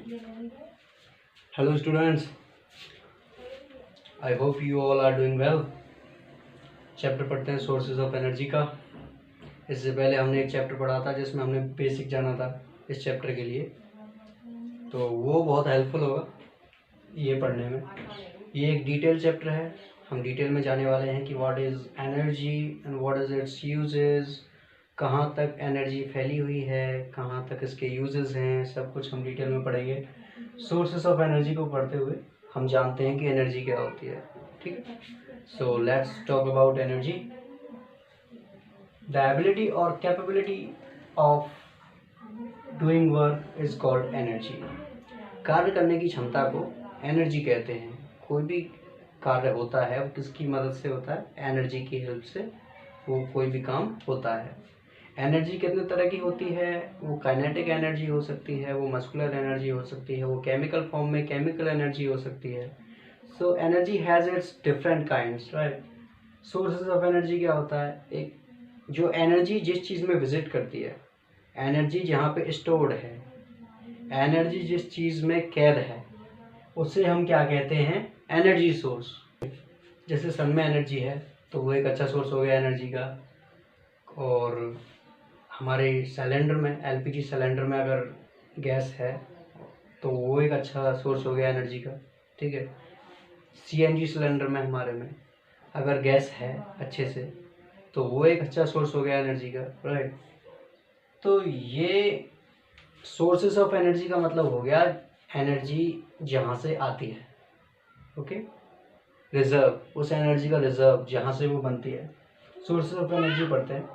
Hello students, I hope you all are doing well. Chapter पढ़ते हैं sources of energy का। इससे पहले हमने एक चैप्टर पढ़ा था जिसमें हमने बेसिक जाना था इस चैप्टर के लिए, तो वो बहुत हेल्पफुल होगा ये पढ़ने में। ये एक डिटेल चैप्टर है, हम डिटेल में जाने वाले हैं कि what is energy and what is it's uses, कहाँ तक एनर्जी फैली हुई है, कहाँ तक इसके यूजेस हैं, सब कुछ हम डिटेल में पढ़ेंगे। सोर्सेस ऑफ एनर्जी को पढ़ते हुए हम जानते हैं कि एनर्जी क्या होती है, ठीक है। So let's talk about energy. The ability और capability of doing work is called energy. कार्य करने की क्षमता को एनर्जी कहते हैं। कोई भी कार्य होता है वो किसकी मदद से होता है? एनर्जी की हेल्प से वो कोई भी काम होता है। एनर्जी कितने तरह की होती है? वो काइनेटिक एनर्जी हो सकती है, वो मस्कुलर एनर्जी हो सकती है, वो केमिकल फॉर्म में केमिकल एनर्जी हो सकती है। So energy has its different kinds, right. Sources of energy क्या होता है? एक जो एनर्जी जिस चीज़ में विजिट करती है, एनर्जी जहाँ पे स्टोर्ड है, एनर्जी जिस चीज़ में कैद है, उसे हम क्या कहते हैं? Energy source. जैसे सन में एनर्जी है तो वो एक अच्छा सोर्स हो गया एनर्जी का। और हमारे सिलेंडर में, एलपीजी सिलेंडर में अगर गैस है तो वो एक अच्छा सोर्स हो गया एनर्जी का, ठीक है। सीएनजी सिलेंडर में हमारे में अगर गैस है अच्छे से तो वो एक अच्छा सोर्स हो गया एनर्जी का, राइट। तो ये सोर्सेस ऑफ एनर्जी का मतलब हो गया एनर्जी जहाँ से आती है, ओके। रिजर्व, उस एनर्जी का रिजर्व जहाँ से वो बनती है। सोर्सेस ऑफ एनर्जी पढ़ते हैं।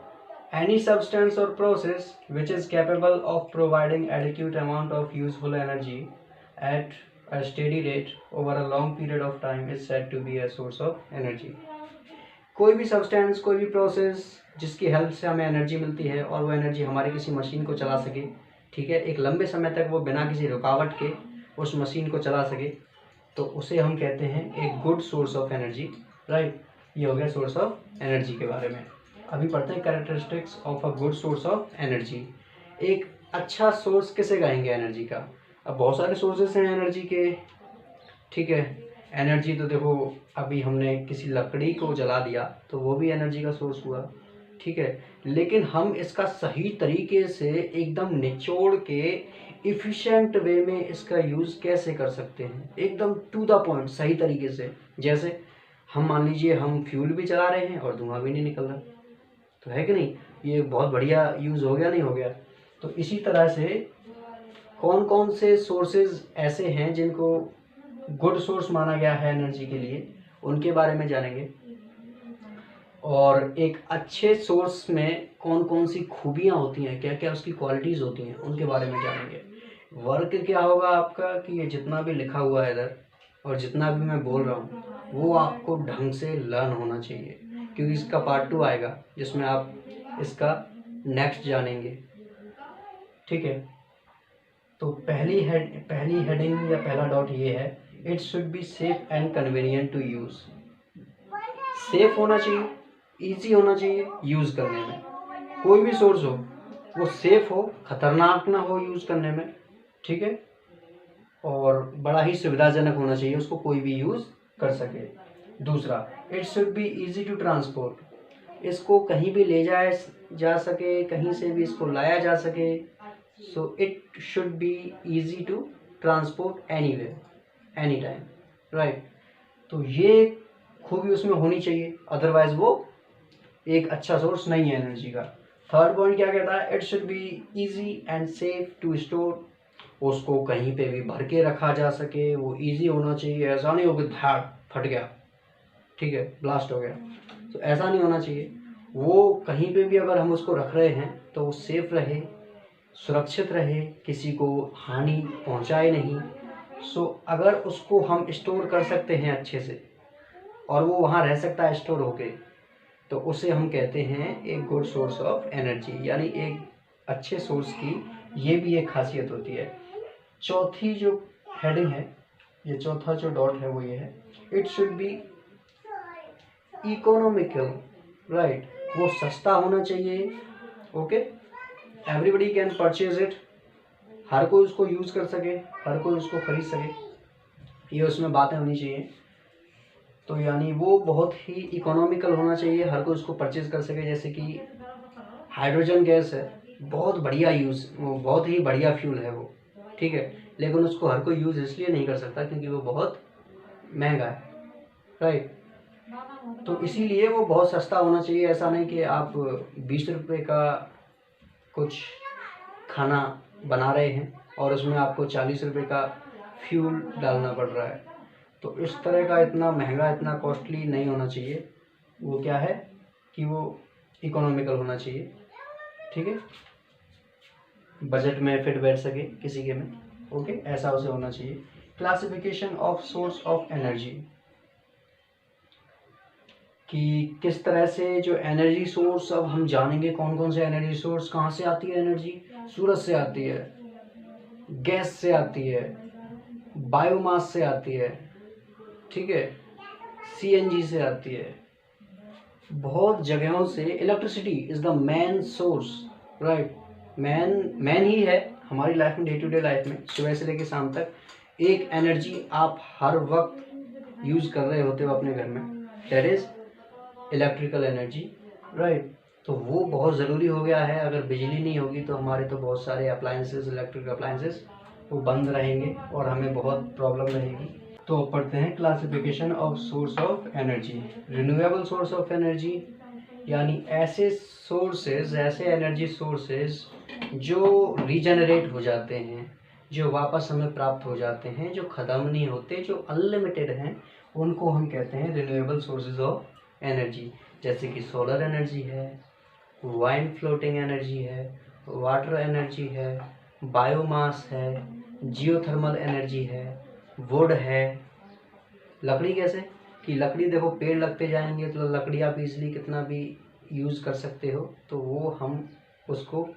Any substance or process which is capable of providing adequate amount of useful energy at a steady rate over a long period of time is said to be a source of energy. कोई भी substance, कोई भी process जिसकी help से हमें energy मिलती है और वो एनर्जी हमारी किसी मशीन को चला सके, ठीक है, एक लंबे समय तक वो बिना किसी रुकावट के उस मशीन को चला सके, तो उसे हम कहते हैं एक good source of energy, right. ये हो गया सोर्स ऑफ एनर्जी के बारे में। अभी पढ़ते हैं characteristics of a good source of energy. एक अच्छा सोर्स किसे कहेंगे एनर्जी का? अब बहुत सारे सोर्सेस हैं एनर्जी के, ठीक है। एनर्जी तो देखो, अभी हमने किसी लकड़ी को जला दिया तो वो भी एनर्जी का सोर्स हुआ, ठीक है। लेकिन हम इसका सही तरीके से एकदम निचोड़ के इफ़िशेंट वे में इसका यूज़ कैसे कर सकते हैं, एकदम टू द पॉइंट सही तरीके से। जैसे हम मान लीजिए हम फ्यूल भी चला रहे हैं और धुआं भी नहीं निकल रहा, तो है कि नहीं? ये बहुत बढ़िया यूज़ हो गया, नहीं हो गया? तो इसी तरह से कौन कौन से सोर्सेज ऐसे हैं जिनको गुड सोर्स माना गया है एनर्जी के लिए, उनके बारे में जानेंगे। और एक अच्छे सोर्स में कौन कौन सी खूबियाँ होती हैं, क्या क्या उसकी क्वालिटीज़ होती हैं, उनके बारे में जानेंगे। वर्क क्या होगा आपका कि ये जितना भी लिखा हुआ है इधर और जितना भी मैं बोल रहा हूँ वो आपको ढंग से लर्न होना चाहिए, क्योंकि इसका पार्ट 2 आएगा जिसमें आप इसका नेक्स्ट जानेंगे, ठीक है। तो पहली हेडिंग या पहला डॉट ये है, it should be safe and convenient to use. Safe होना चाहिए, ईजी होना चाहिए यूज़ करने में। कोई भी सोर्स हो वो सेफ हो, खतरनाक ना हो यूज़ करने में, ठीक है। और बड़ा ही सुविधाजनक होना चाहिए, उसको कोई भी यूज़ कर सके। दूसरा, it should be easy to transport. इसको कहीं भी ले जा सके, कहीं से भी इसको लाया जा सके। So it should be easy to transport anywhere, any time, right. तो ये खूबी उसमें होनी चाहिए, अदरवाइज वो एक अच्छा सोर्स नहीं है एनर्जी का। थर्ड पॉइंट क्या कहता है? It should be easy and safe to store. उसको कहीं पे भी भर के रखा जा सके, वो ईजी होना चाहिए। ऐसा नहीं हो कि धाड़ फट गया, ठीक है, ब्लास्ट हो गया, तो ऐसा नहीं होना चाहिए। वो कहीं पे भी अगर हम उसको रख रहे हैं तो वो सेफ रहे, सुरक्षित रहे, किसी को हानि पहुंचाए नहीं। सो अगर उसको हम स्टोर कर सकते हैं अच्छे से और वो वहाँ रह सकता है स्टोर होके, तो उसे हम कहते हैं एक गुड सोर्स ऑफ एनर्जी। यानी एक अच्छे सोर्स की ये भी एक खासियत होती है। चौथी जो हेडिंग है, ये चौथा जो डॉट है वो ये है, it should be economical, right. वो सस्ता होना चाहिए, okay, everybody can purchase it, हर कोई उसको यूज़ कर सके, हर कोई उसको खरीद सके, ये उसमें बातें होनी चाहिए। तो यानी वो बहुत ही इकोनॉमिकल होना चाहिए, हर कोई उसको परचेज कर सके। जैसे कि हाइड्रोजन गैस है, बहुत बढ़िया यूज़, वो बहुत ही बढ़िया फ्यूल है वो, ठीक है, लेकिन उसको हर कोई यूज़ इसलिए नहीं कर सकता क्योंकि वो बहुत महंगा है, राइट। तो इसीलिए वो बहुत सस्ता होना चाहिए। ऐसा नहीं कि आप 20 रुपये का कुछ खाना बना रहे हैं और उसमें आपको 40 रुपये का फ्यूल डालना पड़ रहा है। तो इस तरह का इतना महंगा, इतना कॉस्टली नहीं होना चाहिए। वो क्या है कि वो इकोनॉमिकल होना चाहिए, ठीक है, बजट में फिट बैठ सके किसी के में, ओके, ऐसा उसे होना चाहिए। Classification of source of energy, कि किस तरह से जो एनर्जी सोर्स, अब हम जानेंगे कौन कौन से एनर्जी सोर्स, कहाँ से आती है एनर्जी। सूरज से आती है, गैस से आती है, बायोमास से आती है, ठीक है, सीएनजी से आती है, बहुत जगहों से। Electricity is the main source, right, मैन ही है हमारी लाइफ में, डे टू डे लाइफ में, सुबह से लेकर शाम तक। एक एनर्जी आप हर वक्त यूज कर रहे होते हो अपने घर में, that is electrical energy, right. तो वो बहुत ज़रूरी हो गया है। अगर बिजली नहीं होगी तो हमारे तो बहुत सारे अप्लायंसेस, इलेक्ट्रिक अप्लायंसेस, वो बंद रहेंगे और हमें बहुत प्रॉब्लम रहेगी। तो अब पढ़ते हैं classification of source of energy. Renewable source of energy, यानी ऐसे सोर्सेज, ऐसे एनर्जी सोर्सेज जो रीजनरेट हो जाते हैं, जो वापस हमें प्राप्त हो जाते हैं, जो ख़त्म नहीं होते, जो अनलिमिटेड हैं, उनको हम कहते हैं रिन्यूएबल सोर्सेज ऑफ एनर्जी। जैसे कि सोलर एनर्जी है, वाइंड फ्लोटिंग एनर्जी है, वाटर एनर्जी है, बायोमास है, जियोथर्मल एनर्जी है, वुड है। लकड़ी कैसे कि लकड़ी देखो, पेड़ लगते जाएंगे तो लकड़ी आप इजीली कितना भी यूज़ कर सकते हो, तो वो हम उसको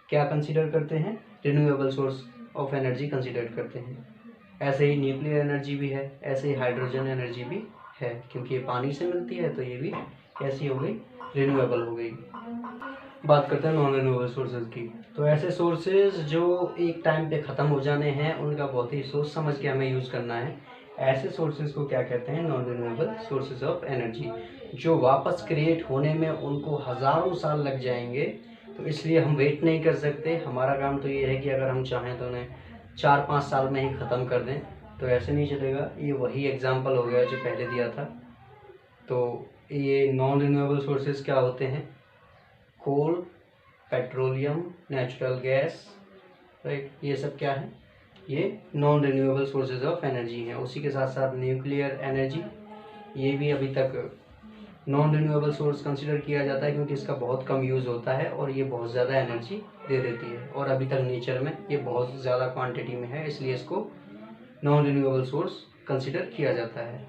क्या कंसीडर करते हैं, renewable source of energy consider करते हैं। ऐसे ही न्यूक्लियर एनर्जी भी है, ऐसे ही हाइड्रोजन एनर्जी भी है, क्योंकि ये पानी से मिलती है तो ये भी कैसी हो गई, रिन्यूएबल हो गई। बात करते हैं नॉन रिन्यूएबल सोर्सेज की। तो ऐसे सोर्सेज जो एक टाइम पे ख़त्म हो जाने हैं, उनका बहुत ही सोच समझ के हमें यूज़ करना है। ऐसे सोर्सेज को क्या कहते हैं, non renewable sources of energy. जो वापस क्रिएट होने में उनको हज़ारों साल लग जाएंगे, तो इसलिए हम वेट नहीं कर सकते। हमारा काम तो ये है कि अगर हम चाहें तो उन्हें 4-5 साल में ही ख़त्म कर दें, तो ऐसे नहीं चलेगा। ये वही एग्जाम्पल हो गया जो पहले दिया था। तो ये नॉन रिन्यूएबल सोर्सेज क्या होते हैं, कोल, पेट्रोलियम, नेचुरल गैस, राइट, ये सब क्या है, ये non renewable sources of energy हैं। उसी के साथ साथ न्यूक्लियर एनर्जी, ये भी अभी तक नॉन रिन्यूएबल सोर्स कंसिडर किया जाता है क्योंकि इसका बहुत कम यूज़ होता है और ये बहुत ज़्यादा एनर्जी दे देती है, और अभी तक नेचर में ये बहुत ज़्यादा क्वांटिटी में है, इसलिए इसको नॉन रिन्यूएबल सोर्स कंसिडर किया जाता है।